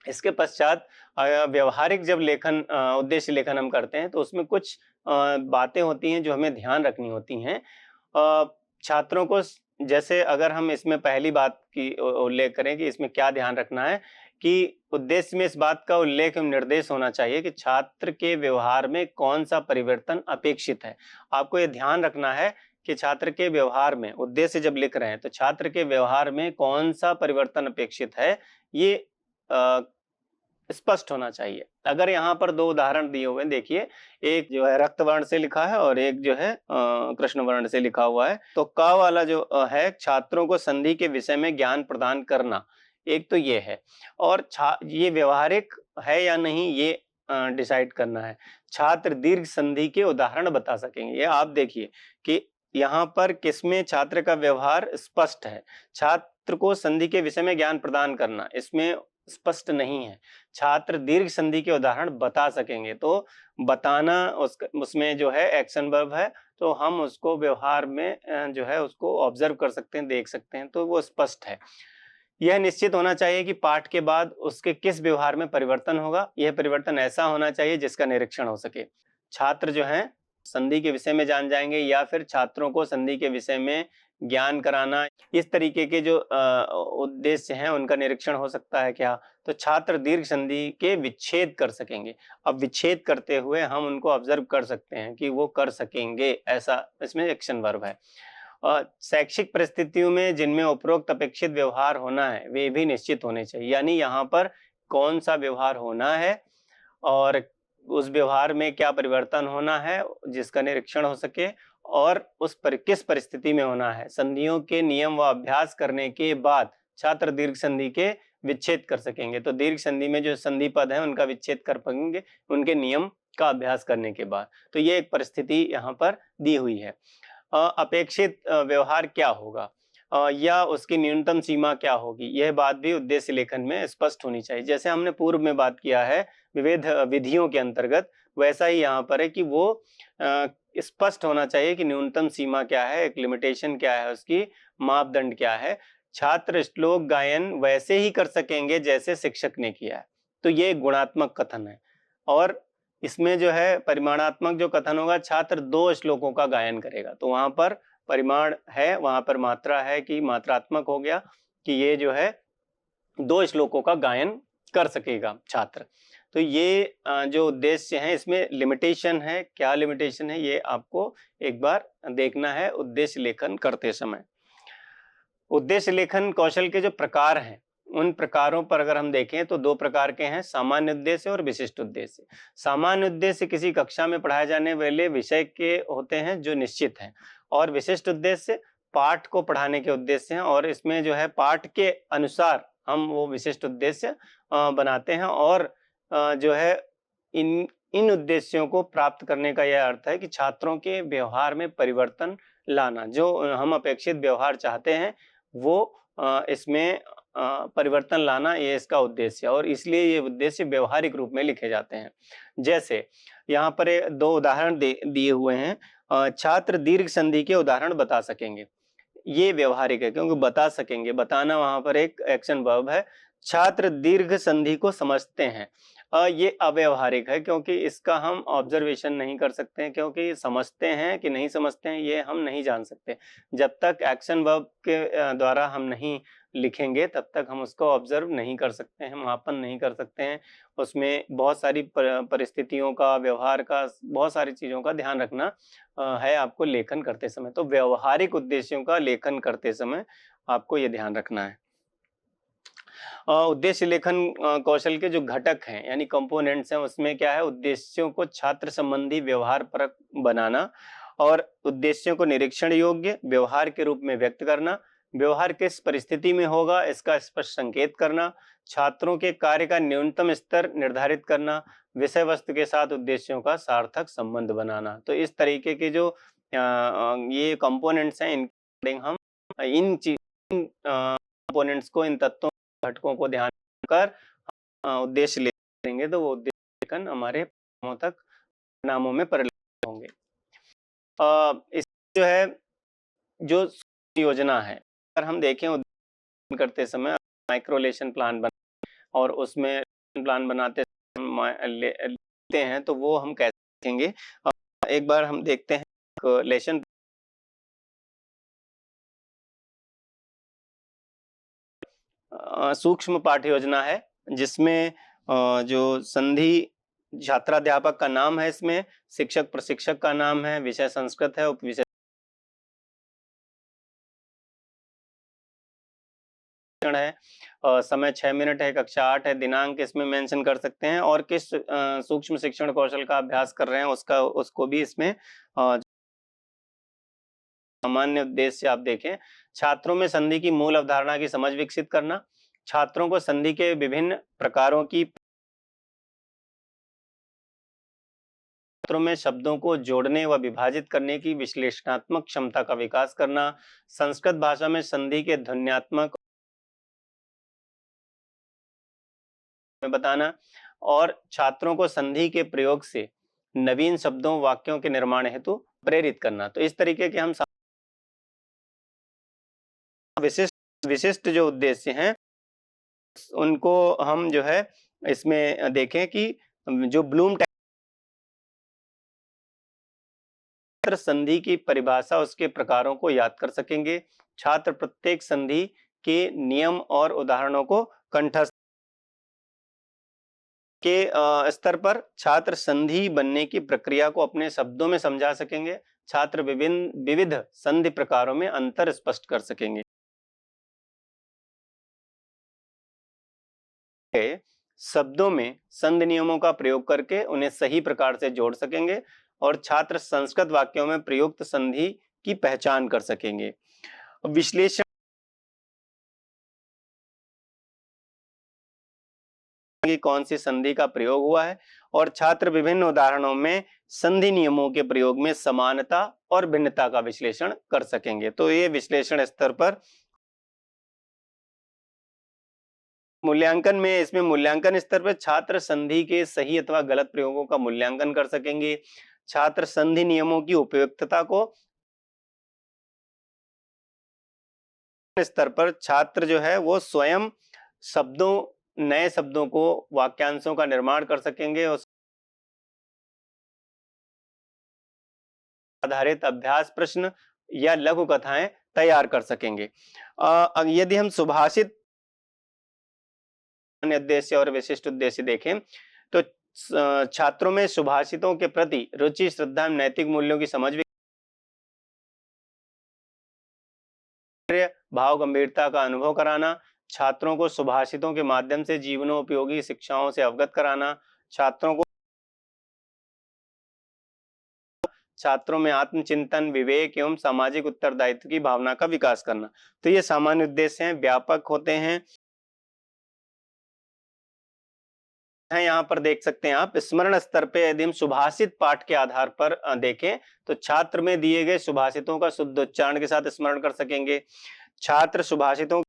इसके पश्चात व्यवहारिक जब लेखन उद्देश्य लेखन हम करते हैं तो उसमें कुछ बातें होती हैं जो हमें ध्यान रखनी होती हैं। छात्रों को जैसे अगर हम इसमें पहली बात की उल्लेख करें कि इसमें क्या ध्यान रखना है कि उद्देश्य में इस बात का उल्लेख एवं निर्देश होना चाहिए कि छात्र के व्यवहार में कौन सा परिवर्तन अपेक्षित है। आपको ये ध्यान रखना है कि छात्र के व्यवहार में, उद्देश्य जब लिख रहे हैं तो छात्र के व्यवहार में कौन सा परिवर्तन अपेक्षित है, ये स्पष्ट होना चाहिए। अगर यहाँ पर 2 उदाहरण दिए हुए हैं, देखिए, एक जो है रक्त वर्ण से लिखा है और एक जो है कृष्ण वर्ण से लिखा हुआ है। तो क वाला जो है छात्रों को संधि के विषय में ज्ञान प्रदान करना, एक तो ये है। और ये व्यवहारिक है या नहीं ये डिसाइड करना है। छात्र दीर्घ संधि के उदाहरण बता सकेंगे। ये आप देखिए कि यहाँ पर किसमें छात्र का व्यवहार स्पष्ट है। छात्र को संधि के विषय में ज्ञान प्रदान करना, इसमें स्पष्ट नहीं है। छात्र दीर्घ संधि के उदाहरण बता सकेंगे, तो बताना उसमें जो है एक्शन वर्ब है, तो हम उसको व्यवहार में जो है उसको ऑब्जर्व कर सकते हैं, देख सकते हैं, तो वो स्पष्ट है। यह निश्चित होना चाहिए कि पाठ के बाद उसके किस व्यवहार में परिवर्तन होगा। यह परिवर्तन ऐसा होना चाहिए जिसका निरीक्षण हो सके। छात्र जो है संधि के विषय में जान जाएंगे या फिर छात्रों को संधि के विषय में ज्ञान कराना, इस तरीके के जो उद्देश्य हैं उनका निरीक्षण हो सकता है क्या। तो छात्र दीर्घ संधि के विच्छेद कर सकेंगे। अब विच्छेद करते हुए हम उनको ऑब्जर्व कर सकते हैं कि वो कर सकेंगे, ऐसा इसमें एक्शन वर्ब है। शैक्षिक परिस्थितियों में जिनमें उपरोक्त अपेक्षित व्यवहार होना है वे भी निश्चित होने चाहिए। यानी यहाँ पर कौन सा व्यवहार होना है और उस व्यवहार में क्या परिवर्तन होना है जिसका निरीक्षण हो सके, और उस पर किस परिस्थिति में होना है। संधियों के नियम व अभ्यास करने के बाद छात्र दीर्घ संधि के विच्छेद कर सकेंगे। तो दीर्घ संधि में जो संधि पद है उनका विच्छेद कर पाएंगे उनके नियम का अभ्यास करने के बाद। तो ये एक परिस्थिति यहाँ पर दी हुई है। अपेक्षित व्यवहार क्या होगा या उसकी न्यूनतम सीमा क्या होगी, यह बात भी उद्देश्य लेखन में स्पष्ट होनी चाहिए। जैसे हमने पूर्व में बात किया है विविध विधियों के अंतर्गत, वैसा ही यहाँ पर है कि वो स्पष्ट होना चाहिए कि न्यूनतम सीमा क्या है, एक लिमिटेशन क्या है, उसकी मापदंड क्या है। छात्र श्लोक गायन वैसे ही कर सकेंगे जैसे शिक्षक ने किया है। तो ये गुणात्मक कथन है। और इसमें जो है परिमाणात्मक जो कथन होगा, छात्र 2 श्लोकों का गायन करेगा। तो वहां पर परिमाण है, वहां पर मात्रा है कि मात्रात्मक हो गया कि ये जो है 2 श्लोकों का गायन कर सकेगा छात्र। तो ये जो उद्देश्य है इसमें लिमिटेशन है। क्या लिमिटेशन है ये आपको एक बार देखना है उद्देश्य लेखन करते समय। उद्देश्य लेखन कौशल के जो प्रकार हैं उन प्रकारों पर अगर हम देखें तो 2 प्रकार के हैं, सामान्य उद्देश्य और विशिष्ट उद्देश्य। सामान्य उद्देश्य किसी कक्षा में पढ़ाए जाने वाले विषय के होते हैं जो निश्चित हैं, और विशिष्ट उद्देश्य पाठ को पढ़ाने के उद्देश्य हैं और इसमें जो है पाठ के अनुसार हम वो विशिष्ट उद्देश्य बनाते हैं और जो है इन इन उद्देश्यों को प्राप्त करने का यह अर्थ है कि छात्रों के व्यवहार में परिवर्तन लाना, जो हम अपेक्षित व्यवहार चाहते हैं वो इसमें परिवर्तन लाना, ये इसका उद्देश्य है और इसलिए ये उद्देश्य व्यवहारिक रूप में लिखे जाते हैं। जैसे यहाँ पर दो उदाहरण दिए हुए हैं। छात्र दीर्घ संधि के उदाहरण बता सकेंगे, ये व्यवहारिक है क्योंकि बता सकेंगे, बताना वहां पर एक एक्शन वर्ब है। छात्र दीर्घ संधि को समझते हैं, ये अव्यवहारिक है क्योंकि इसका हम ऑब्जर्वेशन नहीं कर सकते हैं, क्योंकि समझते हैं कि नहीं समझते हैं ये हम नहीं जान सकते। जब तक एक्शन वर्ब के द्वारा हम नहीं लिखेंगे तब तक हम उसको ऑब्जर्व नहीं कर सकते हैं, मापन नहीं कर सकते हैं। उसमें बहुत सारी परिस्थितियों का, व्यवहार का, बहुत सारी चीजों का ध्यान रखना है आपको लेखन करते समय। तो व्यवहारिक उद्देश्यों का लेखन करते समय आपको ये ध्यान रखना है। उद्देश्य लेखन कौशल के जो घटक हैं यानी कंपोनेंट्स हैं, उसमें क्या है, उद्देश्यों को छात्र संबंधी व्यवहार परक बनाना और उद्देश्यों को निरीक्षण योग्य व्यवहार के रूप में व्यक्त करना, व्यवहार किस परिस्थिति में होगा इसका स्पष्ट संकेत करना, छात्रों के कार्य का न्यूनतम स्तर निर्धारित करना, विषय वस्तु के साथ उद्देश्यों का सार्थक संबंध बनाना। तो इस तरीके के जो ये कंपोनेंट्स हैं, इन हम इन कंपोनेंट्स को, इन तत्वों घटकों को ध्यान कर उद्देश्य लेंगे तो वो उद्देश्य लेखन हमारे तक परिणामों में परिलक्षित होंगे। इस जो है जो योजना है, अगर हम देखें करते समय माइक्रोलेशन प्लान बना और उसमें प्लान बनाते लेते हैं तो वो हम कैसे देखेंगे। एक बार हम देखते हैं लेशन सूक्ष्म पाठ्य योजना है जिसमें जो संधि छात्राध्यापक का नाम है, इसमें शिक्षक प्रशिक्षक का नाम है, विषय संस्कृत है, उपविषय है, समय 6 मिनट है, कक्षा 8 है, दिनांक इसमें मेंशन कर सकते हैं और किस सूक्ष्म शिक्षण कौशल का अभ्यास कर रहे हैं उसको भी इसमें सामान्य उद्देश्य आप देखें। छात्रों में संधि की मूल अवधारणा की समझ विकसित करना, छात्रों को संधि के विभिन्न प्रकारों की छात्रों में शब्दों को जोड़ने व विभाजित करने की विश्लेषणात्मक क्षमता का विकास करना, संस्कृत भाषा में संधि के ध्वन्यात्मक में बताना और छात्रों को संधि के प्रयोग से नवीन शब्दों वाक्यों के निर्माण हेतु प्रेरित करना। तो इस तरीके के हम विशिष्ट जो उद्देश्य हैं उनको हम जो है इसमें देखें कि जो ब्लूम छात्र संधि की परिभाषा, उसके प्रकारों को याद कर सकेंगे। छात्र प्रत्येक संधि के नियम और उदाहरणों को कंठस्थ के स्तर पर छात्र संधि बनने की प्रक्रिया को अपने शब्दों में समझा सकेंगे। छात्र विविध संधि प्रकारों में अंतर स्पष्ट कर सकेंगे। शब्दों में संधि नियमों का प्रयोग करके उन्हें सही प्रकार से जोड़ सकेंगे और छात्र संस्कृत वाक्यों में प्रयुक्त संधि की पहचान कर सकेंगे। विश्लेषण की कौन सी संधि का प्रयोग हुआ है और छात्र विभिन्न उदाहरणों में संधि नियमों के प्रयोग में समानता और भिन्नता का विश्लेषण कर सकेंगे। तो ये विश्लेषण स्तर पर मूल्यांकन में, इसमें मूल्यांकन स्तर पर छात्र संधि के सही अथवा गलत प्रयोगों का मूल्यांकन कर सकेंगे। छात्र संधि नियमों की उपयुक्तता को स्तर पर छात्र जो है वो स्वयं नए शब्दों को, वाक्यांशों का निर्माण कर सकेंगे, उस आधारित अभ्यास प्रश्न या लघु कथाएं तैयार कर सकेंगे। यदि हम सुभाषित उद्देश्य और विशिष्ट उद्देश्य देखें तो छात्रों में सुभाषितों के प्रति रुचि, श्रद्धा, नैतिक मूल्यों की समझ, भाव गंभीरता का अनुभव कराना, छात्रों को सुभाषितों के माध्यम से जीवनोपयोगी शिक्षाओं से अवगत कराना, छात्रों को छात्रों में आत्मचिंतन, विवेक एवं सामाजिक उत्तरदायित्व की भावना का विकास करना। तो ये सामान्य उद्देश्य हैं, व्यापक होते हैं। यहाँ पर देख सकते हैं आप, स्मरण स्तर पे यदि हम सुभाषित पाठ के आधार पर देखें तो छात्र में दिए गए सुभाषितों का शुद्ध उच्चारण के साथ स्मरण कर सकेंगे। छात्र सुभाषितों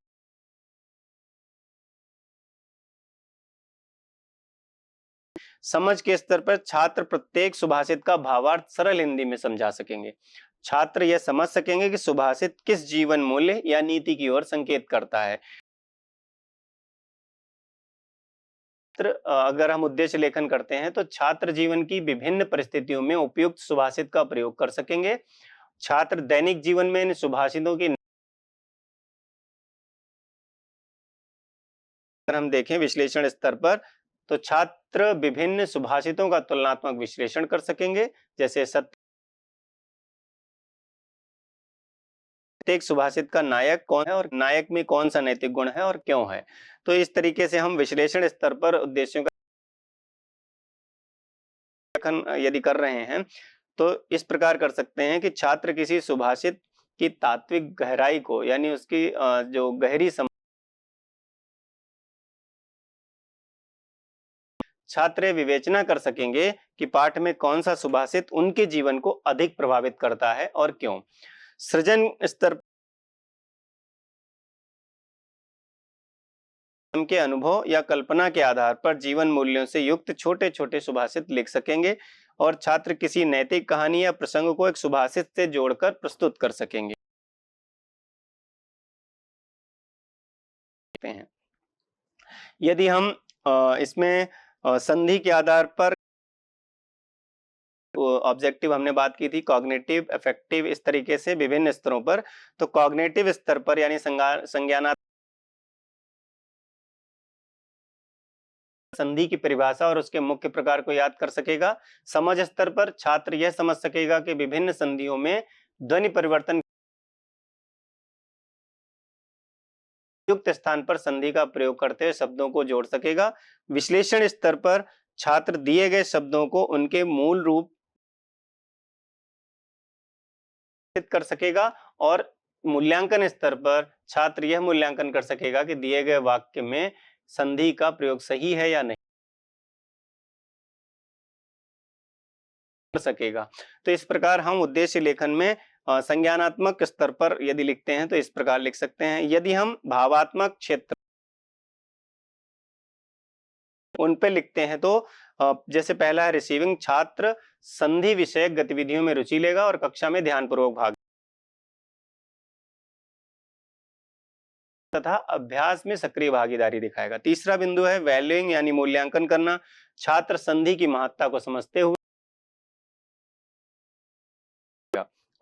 समझ के स्तर पर छात्र प्रत्येक सुभाषित का भावार्थ सरल हिंदी में समझा सकेंगे। छात्र यह समझ सकेंगे कि सुभाषित किस जीवन मूल्य या नीति की ओर संकेत करता है। अगर हम उद्देश्य लेखन करते हैं तो छात्र जीवन की विभिन्न परिस्थितियों में उपयुक्त सुभाषित का प्रयोग कर सकेंगे। छात्र दैनिक जीवन में इन सुभाषितों की, अगर हम देखें विश्लेषण स्तर पर, तो छात्र विभिन्न सुभाषितों का तुलनात्मक विश्लेषण कर सकेंगे, जैसे सत्य, प्रत्येक सुभाषित का नायक कौन है और नायक में कौन सा नैतिक गुण है और क्यों है। तो इस तरीके से हम विश्लेषण स्तर पर उद्देश्यों का लेखन यदि कर रहे हैं तो इस प्रकार कर सकते हैं कि छात्र किसी सुभाषित की तात्विक गहराई को, यानी उसकी जो गहरी छात्र विवेचना कर सकेंगे कि पाठ में कौन सा सुभाषित उनके जीवन को अधिक प्रभावित करता है और क्यों। सृजन स्तर के अनुभव या कल्पना के आधार पर जीवन मूल्यों से युक्त छोटे छोटे सुभाषित लिख सकेंगे और छात्र किसी नैतिक कहानी या प्रसंग को एक सुभाषित से जोड़कर प्रस्तुत कर सकेंगे। यदि हम इसमें संधि के आधार पर ऑब्जेक्टिव हमने बात की थी, कॉग्निटिव, अफेक्टिव, इस तरीके से विभिन्न स्तरों पर। तो कॉग्निटिव स्तर पर यानी संज्ञानात्मक संधि की परिभाषा और उसके मुख्य प्रकार को याद कर सकेगा। समझ स्तर पर छात्र यह समझ सकेगा कि विभिन्न संधियों में ध्वनि परिवर्तन युक्त स्थान पर संधि का प्रयोग करते हुए शब्दों को जोड़ सकेगा। विश्लेषण स्तर पर छात्र दिए गए शब्दों को उनके मूल रूप कर सकेगा और मूल्यांकन स्तर पर छात्र यह मूल्यांकन कर सकेगा कि दिए गए वाक्य में संधि का प्रयोग सही है या नहीं कर सकेगा। तो इस प्रकार हम उद्देश्य लेखन में संज्ञानात्मक स्तर पर यदि लिखते हैं तो इस प्रकार लिख सकते हैं। यदि हम भावात्मक क्षेत्र उन पे लिखते हैं तो जैसे पहला है रिसीविंग, छात्र संधि विषयक गतिविधियों में रुचि लेगा और कक्षा में ध्यानपूर्वक भाग तथा अभ्यास में सक्रिय भागीदारी दिखाएगा। तीसरा बिंदु है वैल्यूइंग यानी मूल्यांकन करना। छात्र संधि की महत्ता को समझते हुए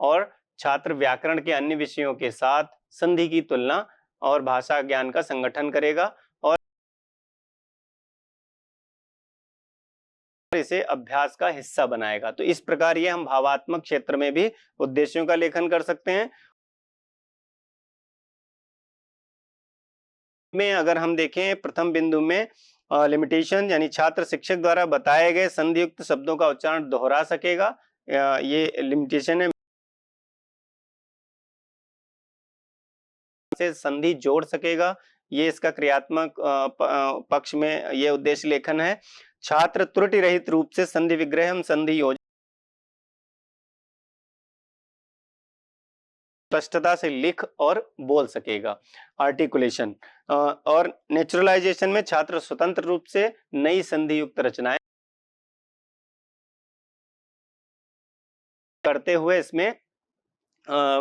और छात्र व्याकरण के अन्य विषयों के साथ संधि की तुलना और भाषा ज्ञान का संगठन करेगा और इसे अभ्यास का हिस्सा बनाएगा। तो इस प्रकार ये हम भावात्मक क्षेत्र में भी उद्देश्यों का लेखन कर सकते हैं। में अगर हम देखें प्रथम बिंदु में लिमिटेशन यानी छात्र शिक्षक द्वारा बताए गए संधियुक्त शब्दों का उच्चारण दोहरा सकेगा, ये लिमिटेशन है। से संधि जोड़ सकेगा, ये इसका क्रियात्मक पक्ष में ये उद्देश्य लेखन है। छात्र त्रुटि रहित रूप से संधि विग्रह एवं संधि योजना स्पष्टता से लिख और बोल सकेगा। आर्टिकुलेशन और नेचुरलाइजेशन में छात्र स्वतंत्र रूप से नई संधि युक्त रचनाएं करते हुए इसमें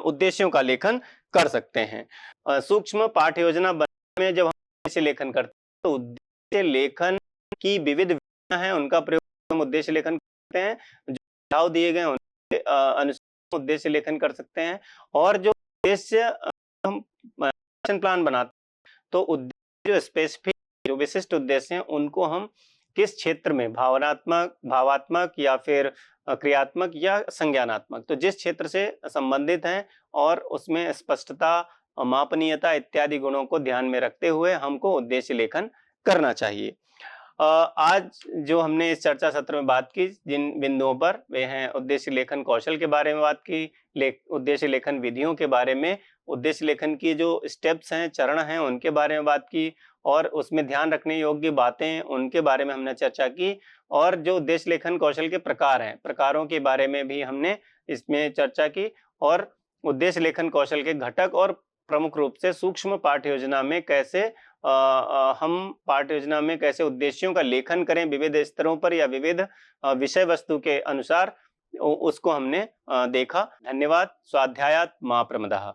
उद्देश्यों का लेखन कर सकते हैं। सूक्ष्म पाठ्य योजना बनाने में जब हम उद्देश्य लेखन करते हैं तो उद्देश्य लेखन की विविध विधियां हैं, उनका प्रयोग हम उद्देश्य लेखन करते हैं। जो सुझाव दिए गए उनके अनुसार उद्देश्य लेखन कर सकते हैं और जो उद्देश्य हम एक्शन प्लान बनाते हैं तो उद्देश्य जो स्पेसिफिक जो विशिष्ट उद्देश्य हैं उनको हम किस क्षेत्र में भावात्मक या फिर क्रियात्मक या संज्ञानात्मक, तो जिस क्षेत्र से संबंधित हैं और उसमें स्पष्टता, मापनीयता इत्यादि गुणों को ध्यान में रखते हुए हमको उद्देश्य लेखन करना चाहिए। आज जो हमने इस चर्चा सत्र में बात की जिन बिंदुओं पर, वे हैं उद्देश्य लेखन कौशल के बारे में बात की, उद्देश्य लेखन विधियों के बारे में, उद्देश्य लेखन की जो स्टेप्स हैं, चरण हैं, उनके बारे में बात की, और उसमें ध्यान रखने योग्य बातें उनके बारे में हमने चर्चा की, और जो उद्देश्य लेखन कौशल के प्रकार हैं, प्रकारों के बारे में भी हमने इसमें चर्चा की, और उद्देश्य लेखन कौशल के घटक और प्रमुख रूप से सूक्ष्म पाठ्य योजना में कैसे हम पाठ्य योजना में कैसे उद्देश्यों का लेखन करें विविध स्तरों पर या विविध विषय वस्तु के अनुसार, उसको हमने देखा। धन्यवाद। स्वाध्यायात् मा प्रमदः।